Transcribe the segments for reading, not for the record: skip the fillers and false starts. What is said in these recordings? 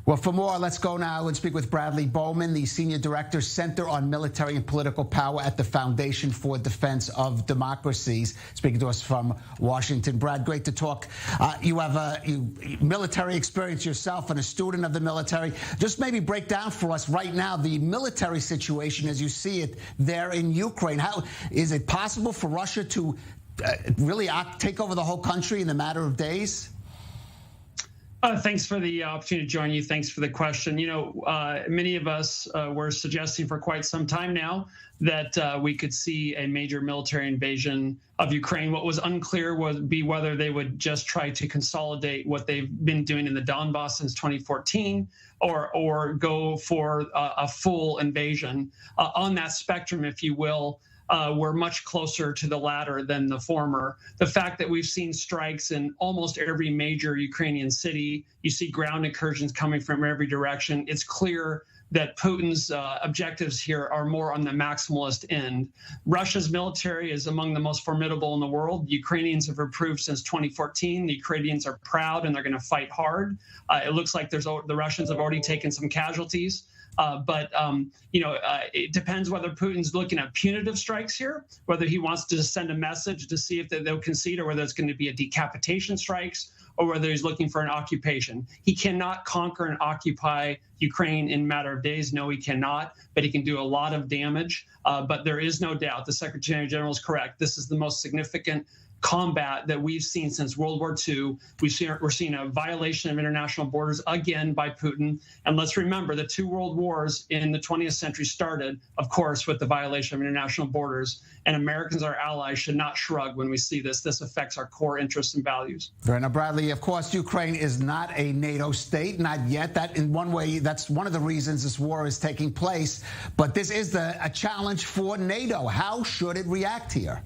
Well, for more, let's go now and speak with Bradley Bowman, the Senior Director, Center on Military and Political Power at the Foundation for Defense of Democracies, speaking to us from Washington. Brad, great to talk. You have military experience yourself and a student of the military. Just maybe break down for us right now the military situation as you see it there in Ukraine. How is it possible for Russia to really take over the whole country in a matter of days? Thanks for the opportunity to join you. Thanks for the question. You know, many of us were suggesting for quite some time now that we could see a major military invasion of Ukraine. What was unclear would be whether they would just try to consolidate what they've been doing in the Donbass since 2014 or go for a full invasion. On that spectrum, if you will, we're much closer to the latter than the former. The fact that we've seen strikes in almost every major Ukrainian city, you see ground incursions coming from every direction. It's clear that Putin's objectives here are more on the maximalist end. Russia's military is among the most formidable in the world. Ukrainians have improved since 2014. The Ukrainians are proud and they're going to fight hard. It looks like the Russians have already taken some casualties. It depends whether Putin's looking at punitive strikes here, whether he wants to send a message to see if they'll concede, or whether it's going to be a decapitation strikes, or whether he's looking for an occupation. He cannot conquer and occupy Ukraine in a matter of days. No, he cannot, but he can do a lot of damage. But there is no doubt, the Secretary General is correct. This is the most significant combat that we've seen since World War II. We're seeing a violation of international borders again by Putin. And let's remember, the two world wars in the 20th century started, of course, with the violation of international borders. And Americans, our allies, should not shrug when we see this. This affects our core interests and values. Right. Now, Bradley, of course, Ukraine is not a NATO state, not yet. That, in one way, that's one of the reasons this war is taking place. But this is a challenge for NATO. How should it react here?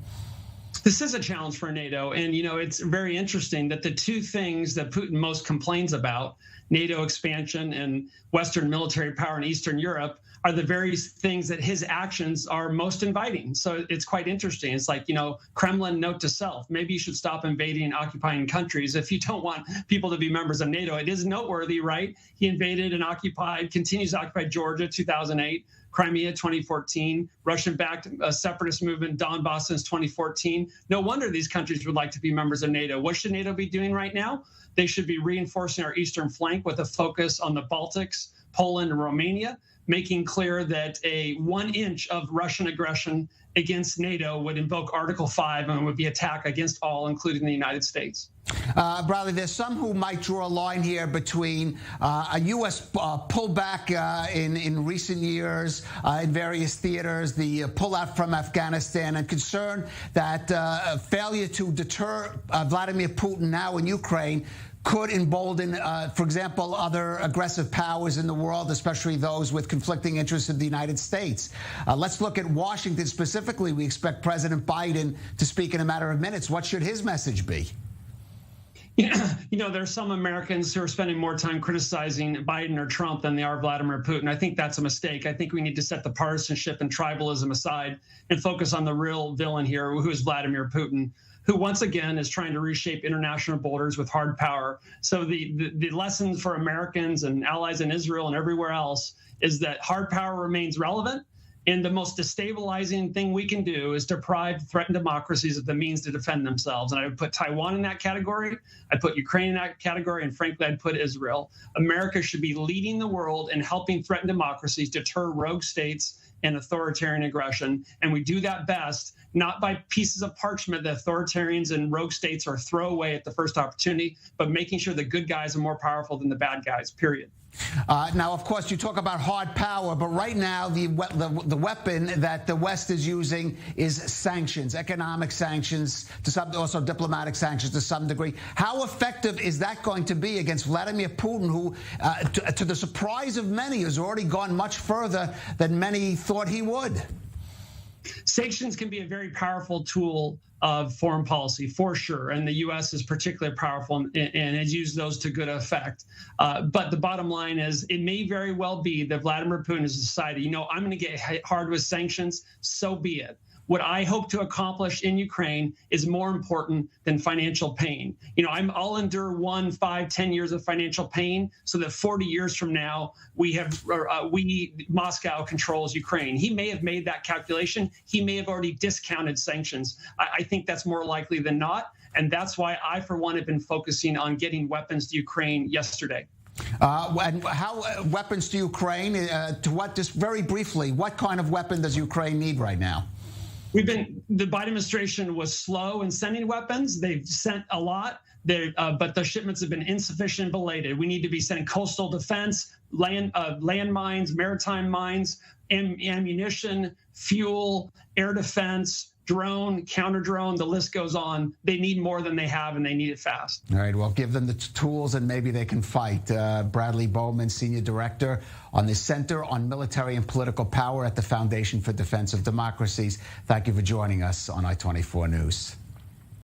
This is a challenge for NATO. And, you know, it's very interesting that the two things that Putin most complains about, NATO expansion and Western military power in Eastern Europe, are the very things that his actions are most inviting. So it's quite interesting. It's like, you know, Kremlin, note to self, maybe you should stop invading and occupying countries if you don't want people to be members of NATO. It is noteworthy, right? He invaded and occupied, continues to occupy Georgia, 2008. Crimea, 2014, Russian-backed separatist movement, Donbass since 2014. No wonder these countries would like to be members of NATO. What should NATO be doing right now? They should be reinforcing our eastern flank with a focus on the Baltics, Poland, and Romania, making clear that a 1 inch of Russian aggression against NATO would invoke Article 5 and would be attack against all, including the United States. Bradley, there's some who might draw a line here between a U.S. pullback in recent years in various theaters, the pullout from Afghanistan, and concern that failure to deter Vladimir Putin now in Ukraine could embolden, for example, other aggressive powers in the world, especially those with conflicting interests in the United States. Let's look at Washington specifically. We expect President Biden to speak in a matter of minutes. What should his message be? You know, there's some Americans who are spending more time criticizing Biden or Trump than they are Vladimir Putin. I think that's a mistake. I think we need to set the partisanship and tribalism aside and focus on the real villain here, who is Vladimir Putin, who once again is trying to reshape international borders with hard power. So the lessons for Americans and allies in Israel and everywhere else is that hard power remains relevant. And the most destabilizing thing we can do is deprive threatened democracies of the means to defend themselves. And I would put Taiwan in that category. I'd put Ukraine in that category. And frankly, I'd put Israel. America should be leading the world in helping threatened democracies deter rogue states and authoritarian aggression. And we do that best not by pieces of parchment that authoritarians and rogue states are throw away at the first opportunity, but making sure the good guys are more powerful than the bad guys, period. Now, of course, you talk about hard power, but right now the weapon that the West is using is sanctions, economic sanctions, also diplomatic sanctions to some degree. How effective is that going to be against Vladimir Putin, who, to the surprise of many, has already gone much further than many thought he would? Sanctions can be a very powerful tool of foreign policy, for sure. And the U.S. is particularly powerful and has used those to good effect. But the bottom line is it may very well be that Vladimir Putin has decided, you know, I'm going to get hard with sanctions, so be it. what I hope to accomplish in Ukraine is more important than financial pain. You know, I'll endure 1, 5, 10 years of financial pain so that 40 years from now, Moscow controls Ukraine. He may have made that calculation. He may have already discounted sanctions. I think that's more likely than not. And that's why I, for one, have been focusing on getting weapons to Ukraine yesterday. And how weapons to Ukraine? To what? Just very briefly, what kind of weapon does Ukraine need right now? The Biden administration was slow in sending weapons. They've sent a lot, but the shipments have been insufficient and belated. We need to be sending coastal defense, land mines, maritime mines, ammunition, fuel, air defense, drone, counter drone, the list goes on. They need more than they have, and they need it fast. All right, well, give them the tools and maybe they can fight. Bradley Bowman, Senior Director on the Center on Military and Political Power at the Foundation for Defense of Democracies. Thank you for joining us on I-24 News.